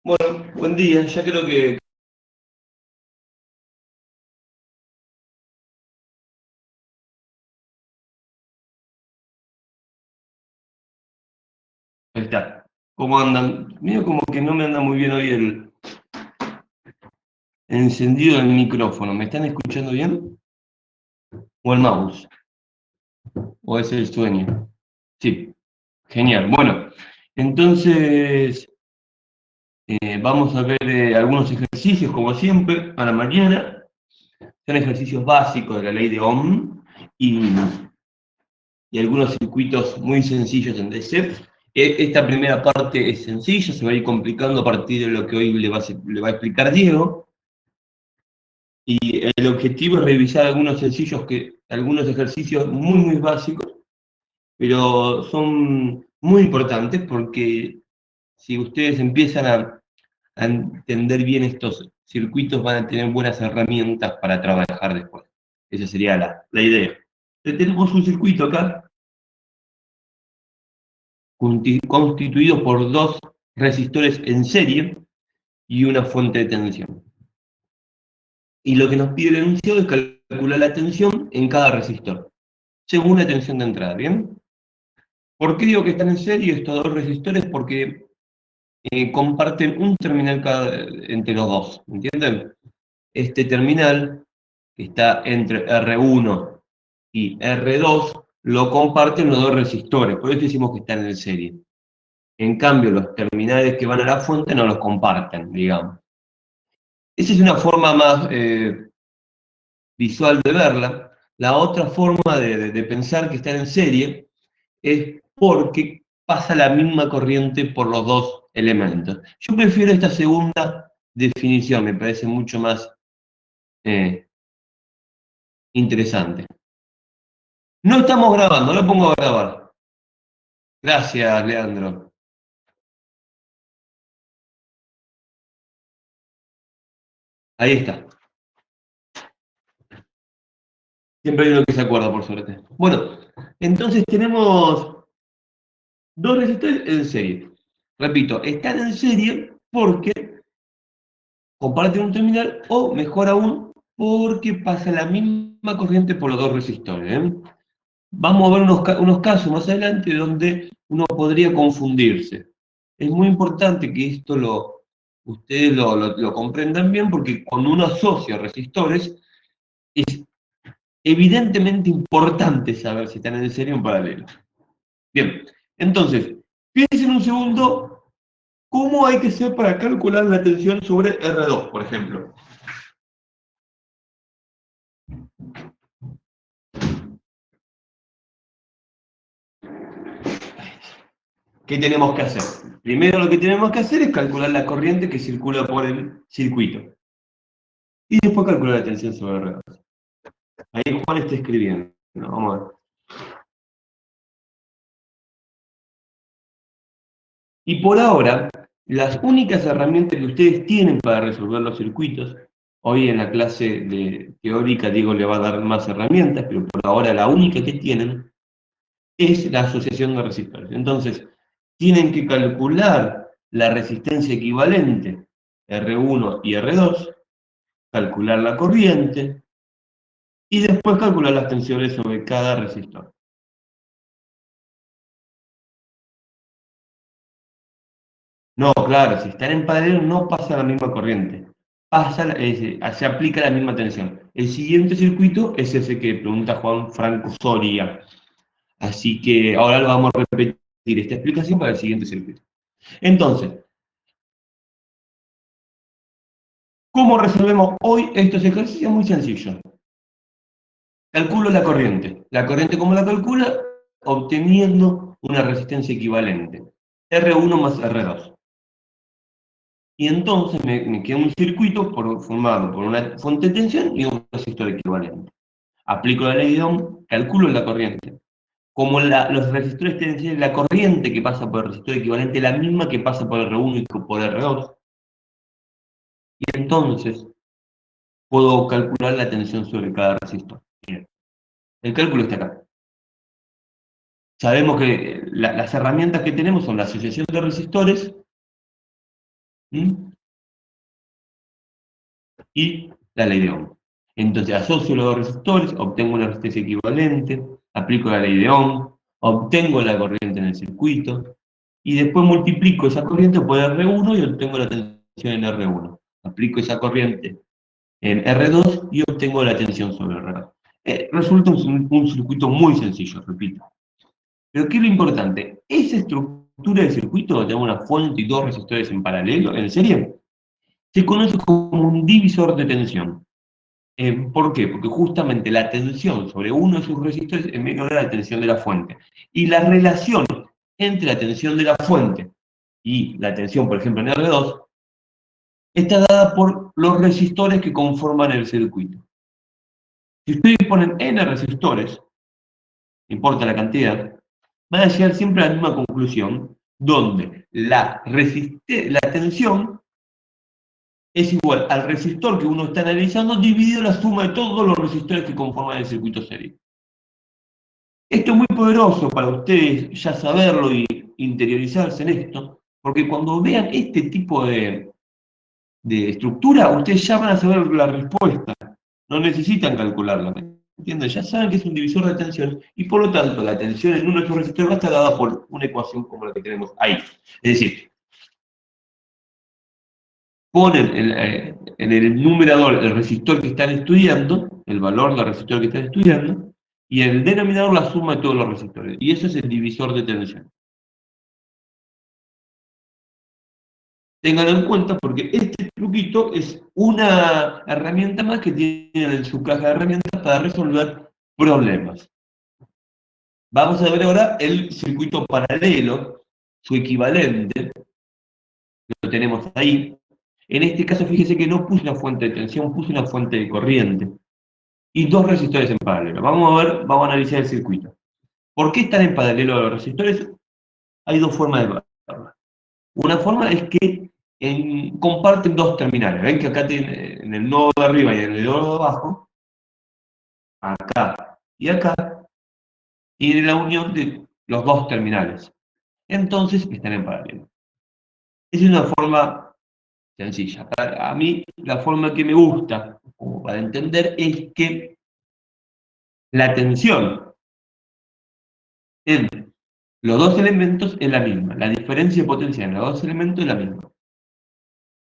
Bueno, buen día. Ya creo que está. ¿Cómo andan? Mío como que no me anda muy bien hoy el encendido del micrófono. ¿Me están escuchando bien? ¿O el mouse? ¿O es el sueño? Sí, genial. Bueno, entonces vamos a ver algunos ejercicios, como siempre, para mañana. Son ejercicios básicos de la ley de Ohm y algunos circuitos muy sencillos en DC. Esta primera parte es sencilla, se va a ir complicando a partir de lo que hoy le va a explicar Diego. Y el objetivo es revisar algunos ejercicios muy básicos, pero son muy importantes porque si ustedes empiezan a entender bien estos circuitos, van a tener buenas herramientas para trabajar después. Esa sería la idea. Tenemos un circuito acá constituido por dos resistores en serie y una fuente de tensión. Y lo que nos pide el enunciado es calcular la tensión en cada resistor, según la tensión de entrada, ¿bien? ¿Por qué digo que están en serie estos dos resistores? Porque comparten un terminal entre los dos, ¿entienden? Este terminal, que está entre R1 y R2, lo comparten los dos resistores, por eso decimos que están en serie. En cambio, los terminales que van a la fuente no los comparten, digamos. Esa es una forma más visual de verla. La otra forma de pensar que están en serie es porque pasa la misma corriente por los dos elementos. Yo prefiero esta segunda definición, me parece mucho más eh, interesante. No estamos grabando, lo pongo a grabar. Gracias, Leandro. Ahí está. Siempre hay uno que se acuerda, por suerte. Bueno, entonces tenemos dos resistores en serie. Repito, están en serie porque comparten un terminal o, mejor aún, porque pasa la misma corriente por los dos resistores, ¿eh? Vamos a ver unos casos más adelante donde uno podría confundirse. Es muy importante que ustedes lo comprendan bien porque cuando uno asocia resistores, es evidentemente importante saber si están en serie o en paralelo. Bien, entonces, piensen un segundo cómo hay que hacer para calcular la tensión sobre R2, por ejemplo. ¿Qué tenemos que hacer? Primero lo que tenemos que hacer es calcular la corriente que circula por el circuito. Y después calcular la tensión sobre R2. Ahí Juan está escribiendo. Vamos a ver. Y por ahora, las únicas herramientas que ustedes tienen para resolver los circuitos, hoy en la clase teórica Diego le va a dar más herramientas, pero por ahora la única que tienen es la asociación de resistores. Entonces, tienen que calcular la resistencia equivalente R1 y R2, calcular la corriente y después calcular las tensiones sobre cada resistor. No, claro, si están en paralelo no pasa la misma corriente, se aplica la misma tensión. El siguiente circuito es ese que pregunta Juan Franco Soria. Así que ahora lo vamos a repetir esta explicación para el siguiente circuito. Entonces, ¿cómo resolvemos hoy estos ejercicios? Muy sencillo. Calculo la corriente. La corriente, ¿cómo la calcula? Obteniendo una resistencia equivalente. R1 más R2. Y entonces me queda un circuito formado por una fuente de tensión y un resistor equivalente. Aplico la ley de Ohm, calculo la corriente. Como los resistores tienen la corriente que pasa por el resistor equivalente es la misma que pasa por R1 y por R2, y entonces puedo calcular la tensión sobre cada resistor. Bien, el cálculo está acá. Sabemos que las herramientas que tenemos son la asociación de resistores ¿Mm? Y la ley de Ohm. Entonces asocio los dos resistores, obtengo una resistencia equivalente, aplico la ley de Ohm, obtengo la corriente en el circuito, y después multiplico esa corriente por R1 y obtengo la tensión en R1. Aplico esa corriente en R2 y obtengo la tensión sobre R2. Resulta un circuito muy sencillo, repito. Pero ¿qué es lo importante? Esa estructura de circuito, donde tengo una fuente y dos resistores en paralelo, en serie, se conoce como un divisor de tensión. ¿Por qué? Porque justamente la tensión sobre uno de sus resistores es menor a la tensión de la fuente. Y la relación entre la tensión de la fuente y la tensión, por ejemplo, en R2, está dada por los resistores que conforman el circuito. Si ustedes ponen N resistores, no importa la cantidad, van a llegar siempre a la misma conclusión, donde la tensión es igual al resistor que uno está analizando dividido la suma de todos los resistores que conforman el circuito serie. Esto es muy poderoso para ustedes ya saberlo y interiorizarse en esto, porque cuando vean este tipo de estructura, ustedes ya van a saber la respuesta, no necesitan calcularla, ¿me entienden? Ya saben que es un divisor de tensión y por lo tanto la tensión en uno de estos resistores va a estar dada por una ecuación como la que tenemos ahí. Es decir, ponen en el numerador el resistor que están estudiando, el valor del resistor que están estudiando, y en el denominador la suma de todos los resistores. Y eso es el divisor de tensión. Ténganlo en cuenta porque este truquito es una herramienta más que tienen en su caja de herramientas para resolver problemas. Vamos a ver ahora el circuito paralelo, su equivalente, lo tenemos ahí. En este caso, fíjese que no puse una fuente de tensión, puse una fuente de corriente y dos resistores en paralelo. Vamos a ver, vamos a analizar el circuito. ¿Por qué están en paralelo los resistores? Hay dos formas de verlo. Una forma es que comparten dos terminales. Ven que acá tiene, en el nodo de arriba y en el nodo de abajo, acá y acá, tiene la unión de los dos terminales. Entonces están en paralelo. Esa es una forma sencilla. A mí, la forma que me gusta, como para entender, es que la tensión entre los dos elementos es la misma. La diferencia de potencia entre los dos elementos es la misma.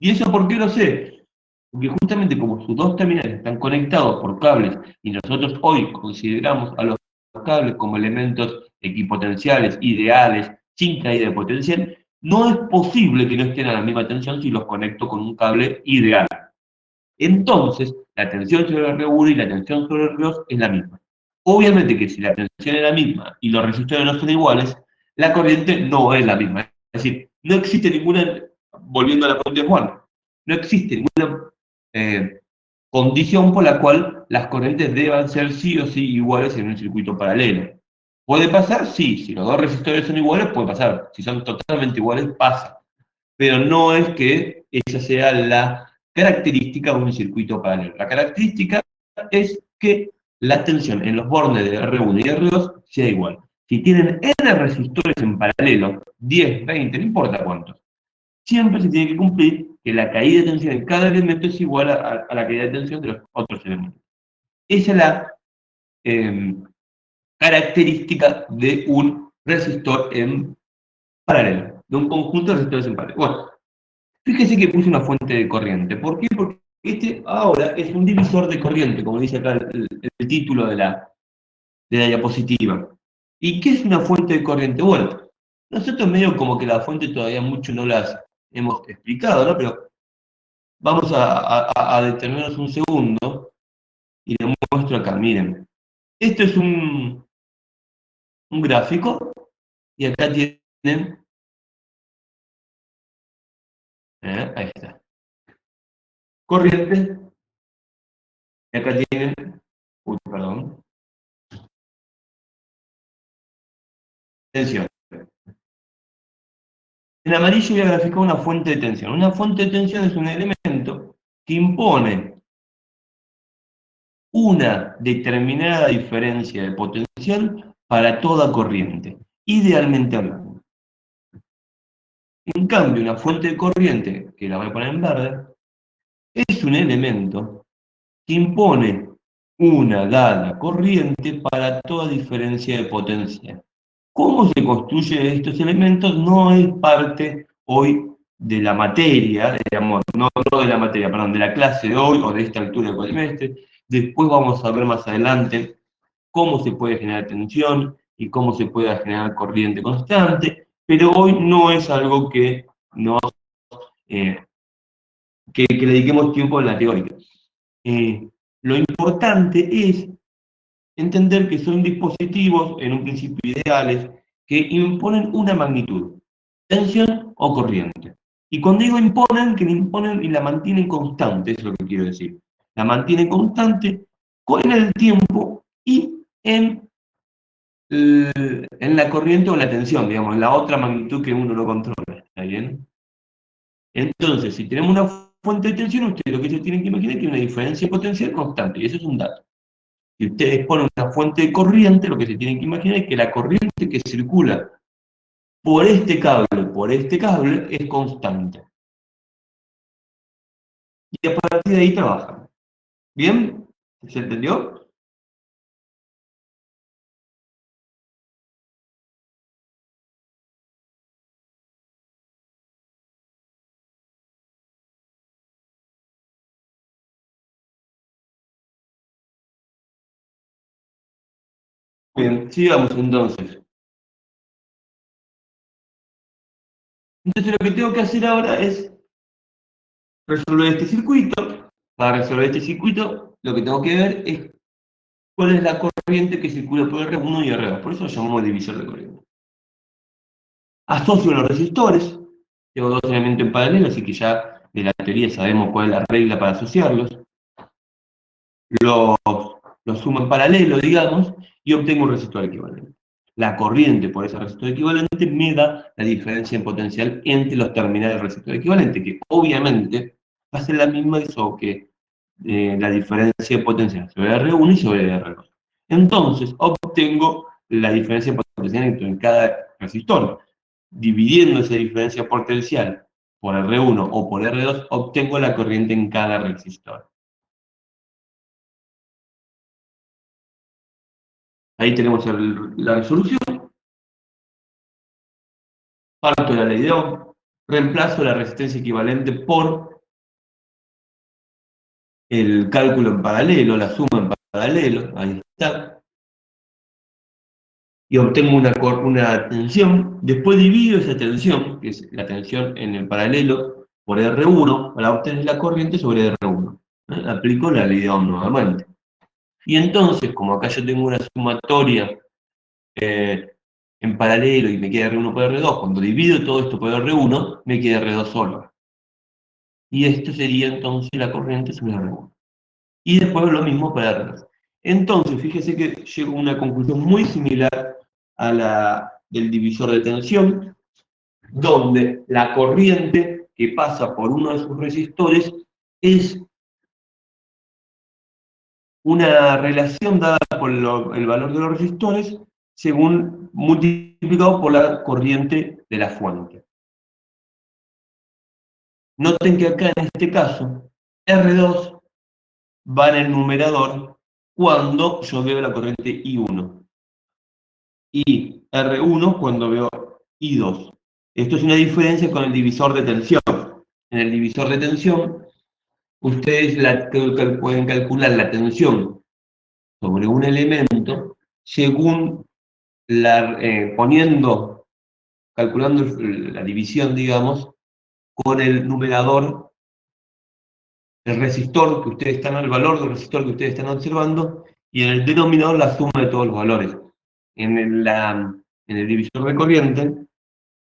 ¿Y eso por qué lo sé? Porque justamente como sus dos terminales están conectados por cables y nosotros hoy consideramos a los cables como elementos equipotenciales, ideales, sin caída de potencial, no es posible que no estén a la misma tensión si los conecto con un cable ideal. Entonces, la tensión sobre el R1 y la tensión sobre el R2 es la misma. Obviamente que si la tensión es la misma y los resistores no son iguales, la corriente no es la misma. Es decir, no existe ninguna, volviendo a la pregunta de Juan, no existe ninguna condición por la cual las corrientes deban ser sí o sí iguales en un circuito paralelo. ¿Puede pasar? Sí. Si los dos resistores son iguales, puede pasar. Si son totalmente iguales, pasa. Pero no es que esa sea la característica de un circuito paralelo. La característica es que la tensión en los bordes de R1 y R2 sea igual. Si tienen N resistores en paralelo, 10, 20, no importa cuántos, siempre se tiene que cumplir que la caída de tensión en cada elemento es igual a la caída de tensión de los otros elementos. Esa es la eh, característica de un resistor en paralelo, de un conjunto de resistores en paralelo. Bueno, fíjese que puse una fuente de corriente. ¿Por qué? Porque este ahora es un divisor de corriente, como dice acá el título de la diapositiva. ¿Y qué es una fuente de corriente? Bueno, nosotros medio como que la fuente todavía mucho no las hemos explicado, ¿no? Pero vamos a detenernos un segundo y les muestro acá, miren. Esto es un gráfico y acá tienen, ahí está, corriente, y acá tienen, uy, perdón, tensión. En amarillo voy a graficar una fuente de tensión. Una fuente de tensión es un elemento que impone una determinada diferencia de potencial para toda corriente, idealmente hablando. En cambio, una fuente de corriente, que la voy a poner en verde, es un elemento que impone una dada corriente para toda diferencia de potencia. ¿Cómo se construyen estos elementos? No es parte hoy de la materia, digamos, no de la materia, perdón, de la clase de hoy o de esta altura del cuatrimestre. Después vamos a ver más adelante cómo se puede generar tensión y cómo se puede generar corriente constante, pero hoy no es algo que, nos, eh, que le dediquemos tiempo en la teórica. Lo importante es entender que son dispositivos, en un principio ideales, que imponen una magnitud, tensión o corriente. Y cuando digo imponen, que la imponen y la mantienen constante, es lo que quiero decir. La mantienen constante en el tiempo y en la corriente o la tensión, digamos, la otra magnitud que uno no controla. ¿Está bien? Entonces, si tenemos una fuente de tensión, ustedes lo que se tienen que imaginar es que hay una diferencia potencial constante, y eso es un dato. Si ustedes ponen una fuente de corriente, lo que se tienen que imaginar es que la corriente que circula por este cable, es constante. Y a partir de ahí trabajan. ¿Bien? ¿Se entendió? Bien, sigamos entonces. Entonces lo que tengo que hacer ahora es resolver este circuito. Para resolver este circuito, lo que tengo que ver es cuál es la corriente que circula por R1 y R2. Por eso lo llamamos divisor de corriente. Asocio los resistores. Tengo dos elementos en paralelo, así que ya de la teoría sabemos cuál es la regla para asociarlos. Los, los sumo en paralelo, digamos, y obtengo un resistor equivalente. La corriente por ese resistor equivalente me da la diferencia en potencial entre los terminales del resistor equivalente, que obviamente va a ser la misma que la diferencia de potencial sobre R1 y sobre R2. Entonces, obtengo la diferencia de potencial en cada resistor. Dividiendo esa diferencia potencial por R1 o por R2, obtengo la corriente en cada resistor. Ahí tenemos la resolución, parto de la ley de Ohm, reemplazo la resistencia equivalente por el cálculo en paralelo, la suma en paralelo, ahí está, y obtengo una tensión. Después divido esa tensión, que es la tensión en el paralelo, por R1, para obtener la corriente sobre R1. Aplico la ley de Ohm nuevamente. Y entonces, como acá yo tengo una sumatoria eh, en paralelo y me queda R1 por R2, cuando divido todo esto por R1, me queda R2 solo. Y esto sería entonces la corriente sobre R1. Y después lo mismo para R2. Entonces, fíjese que llego a una conclusión muy similar a la del divisor de tensión, donde la corriente que pasa por uno de sus resistores es una relación dada por el valor de los resistores según multiplicado por la corriente de la fuente. Noten que acá en este caso, R2 va en el numerador cuando yo veo la corriente I1 y R1 cuando veo I2. Esto es una diferencia con el divisor de tensión. En el divisor de tensión, ustedes pueden calcular la tensión sobre un elemento según calculando la división, digamos, con el numerador, el resistor que ustedes están, el valor del resistor que ustedes están observando, y en el denominador la suma de todos los valores. En el divisor de corriente,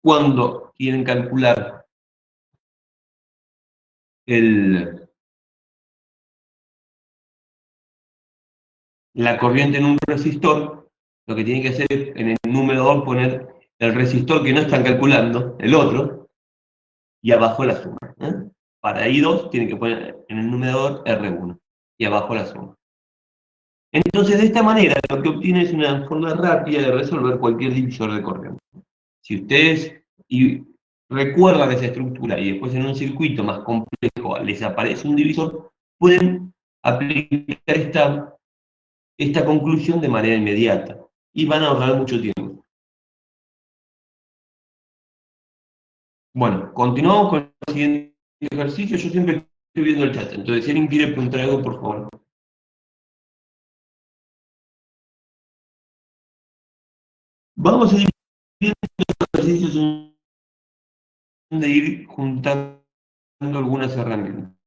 cuando quieren calcular el, la corriente en un resistor, lo que tienen que hacer es en el numerador poner el resistor que no están calculando, el otro, y abajo la suma. Para I2 tienen que poner en el numerador R1 y abajo la suma. Entonces, de esta manera, lo que obtiene es una forma rápida de resolver cualquier divisor de corriente. Si ustedes recuerdan esa estructura y después en un circuito más complejo les aparece un divisor, pueden aplicar esta conclusión de manera inmediata y van a ahorrar mucho tiempo. Bueno, continuamos con el siguiente ejercicio. Yo siempre estoy viendo el chat, entonces si alguien quiere preguntar algo, por favor. Vamos a ir viendo ejercicios de ir juntando algunas herramientas.